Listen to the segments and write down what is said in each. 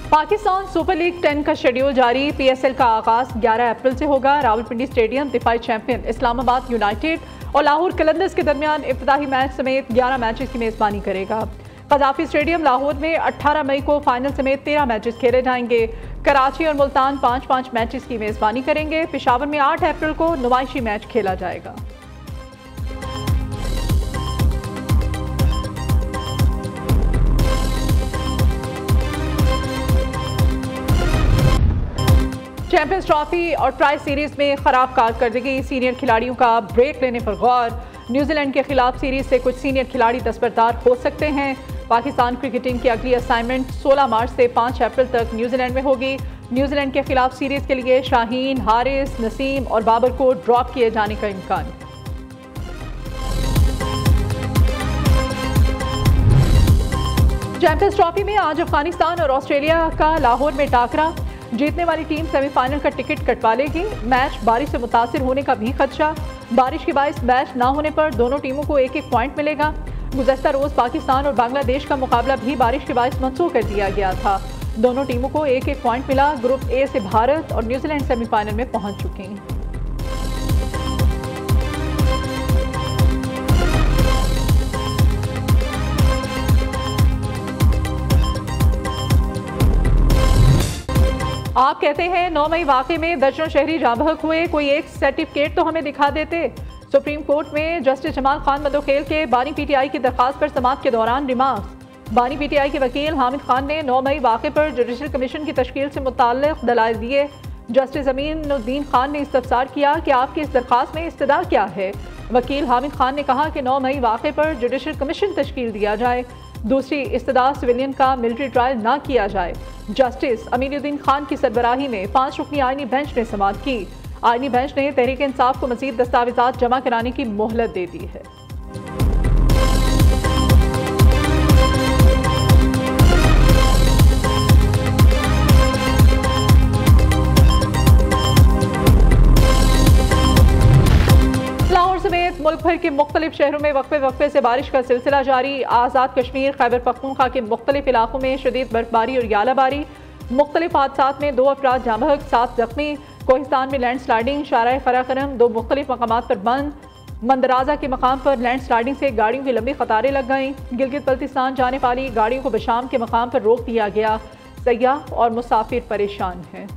Pakistan super league 10 का schedule जारी। PSL का आगाज 11 अप्रैल से होगा। रावलपिंडी स्टेडियम दिफाई चैंपियन इस्लामाबाद यूनाइटेड और लाहौर कलंदर्स के दरमियान इब्तिदाई मैच समेत 11 मैचेस की मेजबानी करेगा। कजाफी स्टेडियम लाहौर में 18 मई को फाइनल समेत 13 मैचेस खेले जाएंगे। कराची और मुल्तान 5-5 मैचेस की मेजबानी करेंगे। पेशावर में 8 अप्रैल को नुमाइशी मैच खेला जाएगा। चैंपियंस ट्रॉफी और ट्राई सीरीज में खराब कारकर्दगी, सीनियर खिलाड़ियों का ब्रेक लेने पर गौर। न्यूजीलैंड के खिलाफ सीरीज से कुछ सीनियर खिलाड़ी दस्तबरदार हो सकते हैं। पाकिस्तान क्रिकेटिंग की अगली असाइनमेंट 16 मार्च से 5 अप्रैल तक न्यूजीलैंड में होगी। न्यूजीलैंड के खिलाफ सीरीज के लिए शाहीन, हारिस, नसीम और बाबर को ड्रॉप किए जाने का इम्कान। चैंपियंस ट्रॉफी में आज अफगानिस्तान और ऑस्ट्रेलिया का लाहौर में टाकरा। जीतने वाली टीम सेमीफाइनल का टिकट कटवा लेगी। मैच बारिश से मुतासिर होने का भी खदशा। बारिश के बायस मैच ना होने पर दोनों टीमों को एक एक पॉइंट मिलेगा। गुज़श्ता रोज पाकिस्तान और बांग्लादेश का मुकाबला भी बारिश के बायस मनसूख कर दिया गया था। दोनों टीमों को एक एक पॉइंट मिला। ग्रुप ए से भारत और न्यूजीलैंड सेमीफाइनल में पहुंच चुके हैं। आप कहते हैं 9 मई वाक़े में दर्जनों शहरी जाँ बहक हुए, कोई एक सर्टिफिकेट तो हमें दिखा देते। सुप्रीम कोर्ट में जस्टिस जमाल खान बंदोखेल के बानी PTI की दरखास्त पर समाअत के दौरान रिमार्क्स। बानी PTI के वकील हामिद खान ने 9 मई वाक़े पर जुडिशल कमीशन की तश्कील से मुताल्लिक़ दलाइल दिए। जस्टिस अमीनुद्दीन खान ने इस्तफसार किया कि आपकी इस दरखास्त में इस्तदा क्या है। वकील हामिद खान ने कहा कि 9 मई वाक़े पर जुडिशल कमीशन तश्कील दिया जाए। दूसरी इस्तदा सिविलियन का मिलिट्री ट्रायल ना किया जाए। जस्टिस अमीनुद्दीन खान की सरबराही में 5 रुकनी आईनी बेंच ने समाअत की। आईनी बेंच ने तहरीक इंसाफ को मजीद दस्तावेजात जमा कराने की मोहलत दे दी है। समेत मुल्क भर के मुख्तलिफ शहरों में वक्फे से बारिश का सिलसिला जारी। आज़ाद कश्मीर, खैबर पख्तूनख्वा के मुख्तलिफ इलाकों में शदीद बर्फबारी और यालाबारी। मुख्तलिफ हादसात में 2 अफराद जाँ बहक, 7 जख्मी। कोहिस्तान में लैंड स्लाइडिंग, शाराए खराकरम 2 मुख्तलिफ मकामात पर बंद। मंदराजा के मकाम पर लैंड स्लाइडिंग से गाड़ियों की लंबी कतारें लग गईं। गिलगित बल्तिस्तान जाने वाली गाड़ियों को बशाम के मकाम पर रोक दिया गया। सयाह और मुसाफिर परेशान हैं।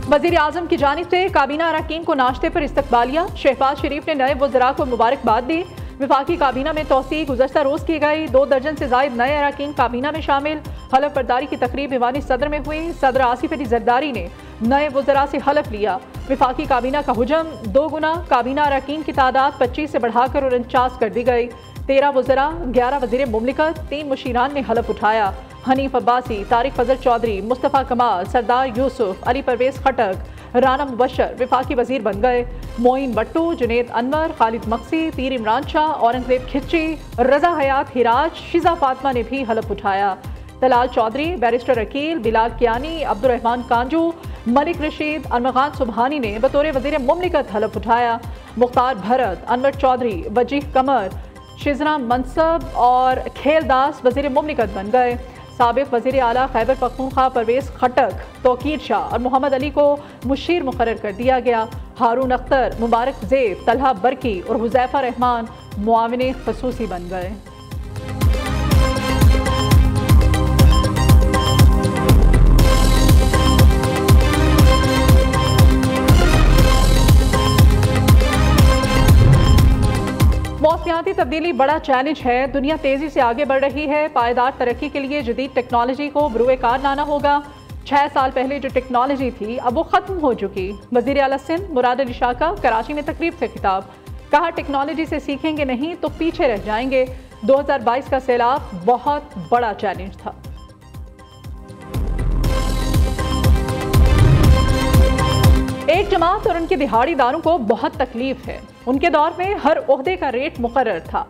वज़ीर आज़म की जानिब से काबीना अरकान को नाश्ते पर इस्तकबालिया। शहबाज शरीफ ने नए वज़रा को मुबारकबाद दी। विफाकी काबीना में तोसी गुज़श्ता रोज़ की गई। 2 दर्जन से ज़ायद नए अरकान काबीना में शामिल। हलफ बर्दारी की तकरीब ईवानी सदर में हुई। सदर आसिफ अली जरदारी ने नए वज़रा से हलफ लिया। विफाकी काबीना का हुजम 2 गुना। काबीना अरकान की तादाद 25 से बढ़ाकर 49 कर दी गई। 13 वज़रा, 11 वज़ीर मुमलिकत, 3 मुशीरान ने हलफ उठाया। हनीफ अब्बासी, तारिक फजल चौधरी, मुस्तफ़ा कमाल, सरदार यूसुफ, अली परवेज़ खटक, राना मुबशर विफाकी वज़ीर बन गए। मोइन भट्टू, जुनेद अनवर, खालिद मक्सी, पीर इमरान शाह, औरंगजेब खिच्ची, रजा हयात हिराज, शिजा फातमा ने भी हलफ उठाया। तलाल चौधरी, बैरिस्टर अकील, बिलाल कियानी, अब्दुर्रहमान कांजू, मलिक रशीद, अनमगान सुबहानी ने बतौर वज़ीर मुमलिकत हलफ उठाया। मुख्तार भरत, अनवर चौधरी, वजीह कमर, शिजरा मनसब और खेलदास वज़ीर मुमलिकत बन गए। साबिक़ वज़ीर आला खैबर पख्तूनख्वा परवेज़ खटक, तौकीर शाह और मोहम्मद अली को मुशीर मुकर्रर कर दिया गया। हारून अख्तर, मुबारक ज़ेब, तलहा बरकी और हुज़ैफा रहमान मुआविन ख़ुसूसी बन गए। मौसमियाती तब्दीली बड़ा चैलेंज है। दुनिया तेजी से आगे बढ़ रही है। पायदार तरक्की के लिए जदीद टेक्नोलॉजी को बरूए कार लाना होगा। 6 साल पहले जो टेक्नोलॉजी थी अब वो खत्म हो चुकी। वज़ीर आला सिंध मुराद अली शाह का कराची में तकरीब से खिताब। कहा टेक्नोलॉजी से सीखेंगे नहीं तो पीछे रह जाएंगे। 2022 का सैलाब बहुत बड़ा चैलेंज था। एक जमात और उनके दिहाड़ीदारों को बहुत तकलीफ है। उनके दौर में हर ओहदे का रेट मुकर्रर था।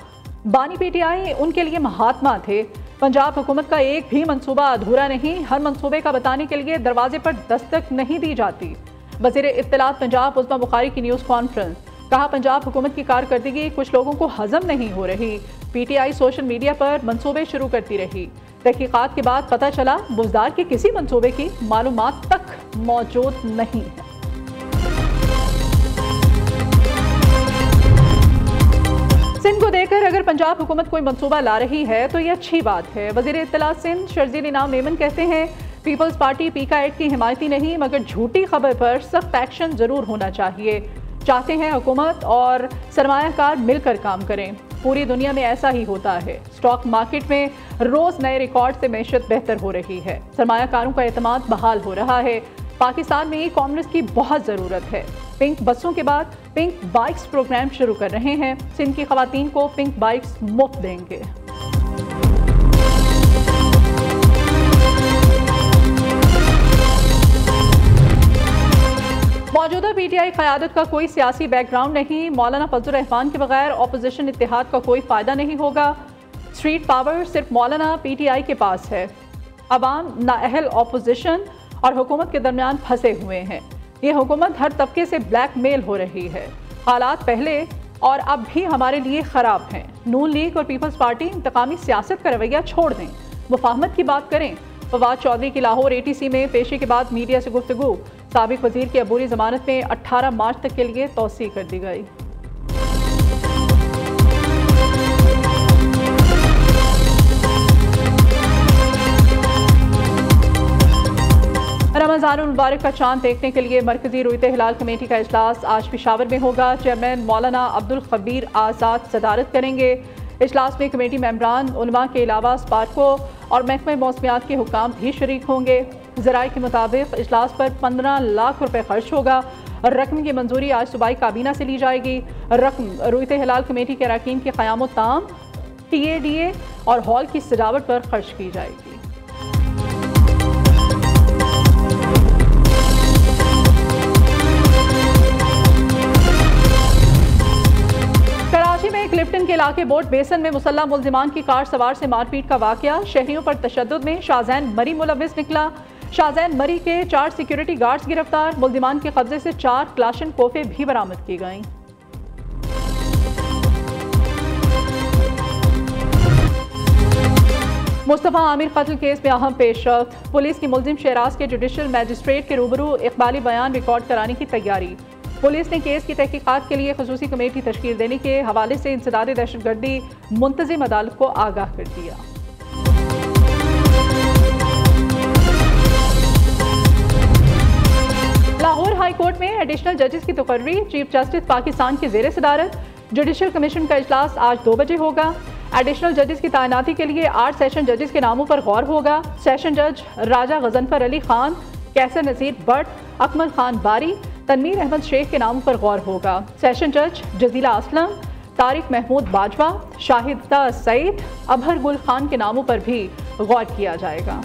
बानी PTI उनके लिए महात्मा थे। पंजाब हुकूमत का एक भी मंसूबा अधूरा नहीं। हर मंसूबे का बताने के लिए दरवाजे पर दस्तक नहीं दी जाती। वज़ीर इत्तलात पंजाब उस्मा बुखारी की न्यूज़ कॉन्फ्रेंस। कहा पंजाब हुकूमत की कारकर्दगी कुछ लोगों को हजम नहीं हो रही। PTI सोशल मीडिया पर मंसूबे शुरू करती रही। तहकीकात के बाद पता चला बुजदार के किसी मंसूबे की मालूमात तक मौजूद नहीं है। सिंध को देखकर अगर पंजाब हुकूमत कोई मंसूबा ला रही है तो ये अच्छी बात है। वज़ीर इत्तला सिंध शर्जील इनाम मेमन कहते हैं पीपल्स पार्टी पीका एक्ट की हिमायती नहीं, मगर झूठी खबर पर सख्त एक्शन जरूर होना चाहिए। चाहते हैं हुकूमत और सरमायाकार मिलकर काम करें। पूरी दुनिया में ऐसा ही होता है। स्टॉक मार्केट में रोज नए रिकॉर्ड से मैशत बेहतर हो रही है। सरमायाकारों का एतमाद बहाल हो रहा है। पाकिस्तान में ई कॉमर्स की बहुत ज़रूरत है। पिंक बसों के बाद पिंक बाइक्स प्रोग्राम शुरू कर रहे हैं। सिंध की खवातीन को पिंक बाइक्स मुफ्त देंगे। मौजूदा PTI क़यादत का कोई सियासी बैकग्राउंड नहीं। मौलाना फजल रहमान के बगैर अपोजिशन इत्तेहाद का कोई फ़ायदा नहीं होगा। स्ट्रीट पावर सिर्फ मौलाना PTI के पास है। अवाम नाअहल अपोजिशन और हुकूमत के दरमियान फंसे हुए हैं। ये हुकूमत हर तबके से ब्लैकमेल हो रही है। हालात पहले और अब भी हमारे लिए ख़राब हैं। नून लीग और पीपल्स पार्टी इंतकामी सियासत का रवैया छोड़ दें, मुफाहमत की बात करें। फवाद चौधरी की लाहौर ATC में पेशी के बाद मीडिया से गुफ्तगू। साबिक वजीर की अबूरी जमानत में 18 मार्च तक के लिए तौसी कर दी गई। रमज़ानुल मुबारक का चांद देखने के लिए मरकजी रुयत हिलाल कमेटी का इजलास आज पेशावर में होगा। चेयरमैन मौलाना अब्दुल खबीर आज़ाद सदारत करेंगे। इजलास में कमेटी मेंबरान उलमा के अलावा स्पार्को और महकमे मौसमियात के हुकाम भी शरीक होंगे। ज़राए के मुताबिक इजलास पर 15 लाख रुपए खर्च होगा। रकम की मंजूरी आज सूबाई काबीना से ली जाएगी। रकम रुयत हिलाल कमेटी के अरकान के क़याम ताम, TADA और हॉल की सजावट पर खर्च की जाएगी। कराची में क्लिफ्टन के इलाके बोट बेसन में मुसल्लह मुल्जिमान की कार सवार से मारपीट का वाकया। शहरियों पर तशद्दुद में शाहजैन मरी मुलविस निकला। शाहजैन मरी के 4 सिक्योरिटी गार्ड्स गिरफ्तार। मुल्जिमान के कब्जे से 4 क्लाशन कोफे भी बरामद की गईं। मुस्तफ़ा आमिर कत्ल केस में अहम पेशरफ्त। पुलिस की मुल्जिम शहराज के जुडिशल मैजिस्ट्रेट के रूबरू इकबाली बयान रिकॉर्ड कराने की तैयारी। पुलिस ने केस की तहकीकात के लिए खसूसी कमेटी तश्कील देने के हवाले से इंसदाद दहशतगर्दी मुंतजिम अदालत को आगाह कर दिया। लाहौर हाई कोर्ट में एडिशनल जजेस की तकर्री। चीफ जस्टिस पाकिस्तान की ज़ेर सदारत। जुडिशल कमीशन का इजलास आज 2 बजे होगा। एडिशनल जजेस की तैनाती के लिए 8 सेशन जजेस के नामों पर गौर होगा। सेशन जज राजा गजनफर अली खान, कैसर नज़ीर भट्ट, अकमल खान बारी, तनवीर अहमद शेख के नामों पर गौर होगा। सेशन जज जजीला असलम, तारिक महमूद बाजवा, शाहिदा सईद, अबहर गुल खान के नामों पर भी गौर किया जाएगा।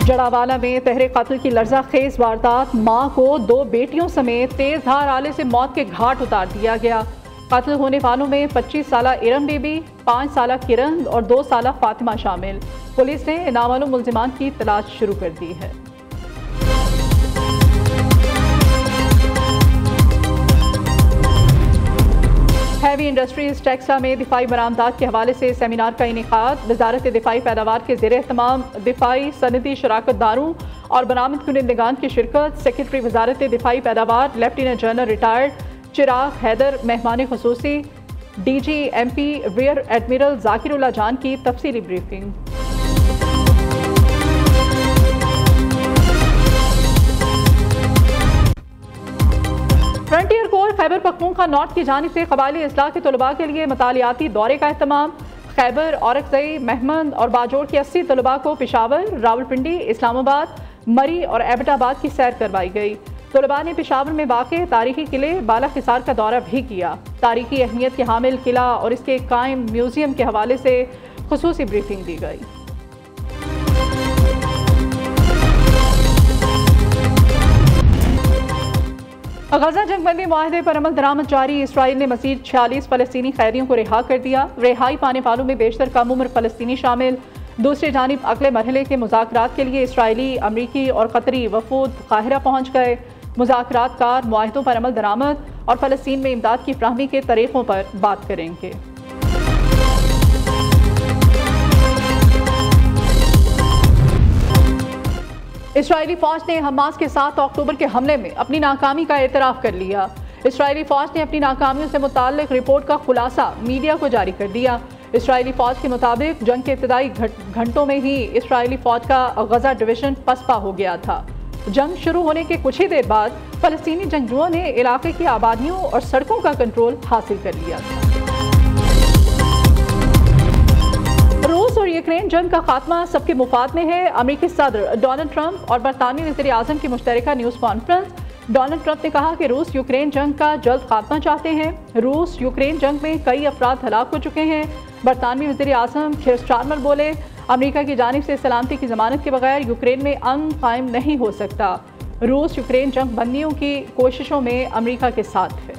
जड़ावाला में तहरे कत्ल की लर्जा खेज वारदात। मां को 2 बेटियों समेत तेज धार आले से मौत के घाट उतार दिया गया। कत्ल होने वालों में 25 साला इरम बीबी, 5 साला किरण और 2 साला फातिमा शामिल। पुलिस ने नामालूम मुल्जिमान की तलाश शुरू कर दी है। हैवी इंडस्ट्रीज टेक्सा में दिफाई बरामदात के हवाले से सेमिनार का इनेकाद। वजारत दिफाई पैदावार के ज़ेर एहतमाम दिफाई सनदी शराकतदारों और बरामद कुनिंदगान की शिरकत। सेक्रेटरी वजारत दिफाई पैदावार लेफ्टिनेंट जनरल रिटायर्ड चिराग हैदर मेहमान खुसूसी। DG MP रियर एडमिरल जाकिरुल्लाह जान की तफसीली briefing. Frontier core Khyber Pakhtunkhwa north की जानिब से कबायली इस्लाह के तलबा के लिए मतालियाती दौरे का एहतमाम। खैबर, औरकजई, महमद और बाजोड़ के 80 तलबा को पेशावर, रावलपिंडी, इस्लामाबाद, मरी और एबटाबाद की सैर करवाई गई। तलबा ने पेशावर में वाक़े तारीखी किले बाला खिसार का दौरा भी किया। तारीखी अहमियत के हामिल किला और इसके कायम म्यूजियम के हवाले से खुसूसी ब्रीफिंग दी गई। गजा जंगबंदी मुआहदे पर अमल दरामद जारी। इसराइल ने मजीद 46 फ़लस्तीनी कैदियों को रिहा कर दिया। रिहाई पाने वालों में बेशतर कम उम्र फ़लस्तीनी शामिल। दूसरी जानिब अगले मरहले के मुज़ाकरात के लिए इसराइली, अमरीकी और कतरी वफूद काहिरा पहुँच गए। मुज़ाकरात कार मुआहिदों पर अमल दरामद और फ़लस्तीन में इमदाद की फ्राहमी के तरीक़ों पर बात करेंगे। इसराइली फ़ौज ने हमास के 7 अक्टूबर के हमले में अपनी नाकामी का एतराफ़ कर लिया। इसराइली फ़ौज ने अपनी नाकामियों से मुताल्लिक़ रिपोर्ट का खुलासा मीडिया को जारी कर दिया। इसराइली फ़ौज के मुताबिक जंग के इब्तदाई घंटों में ही इसराइली फ़ौज का गज़ा डिवीज़न पसपा हो गया था। जंग शुरू होने के कुछ ही देर बाद फ़लस्तीनी जंगजुओं ने इलाके की आबादियों और सड़कों का कंट्रोल हासिल कर लिया था। रूस और यूक्रेन जंग का खात्मा सबके मुफाद में है। अमेरिकी सदर डोनाल्ड ट्रंप और बरतानवी वज़ीर आज़म की मुश्तरका न्यूज़ कॉन्फ्रेंस। डोनाल्ड ट्रंप ने कहा कि रूस यूक्रेन जंग का जल्द खात्मा चाहते हैं। रूस यूक्रेन जंग में कई अफराद हलाक हो चुके हैं। बरतानवी वज़ीर आज़म कीर स्टारमर बोले, अमेरिका की जानिब से सलामती की ज़मानत के बगैर यूक्रेन में अमन कायम नहीं हो सकता। रूस यूक्रेन जंग बंदियों की कोशिशों में अमेरिका के साथ है।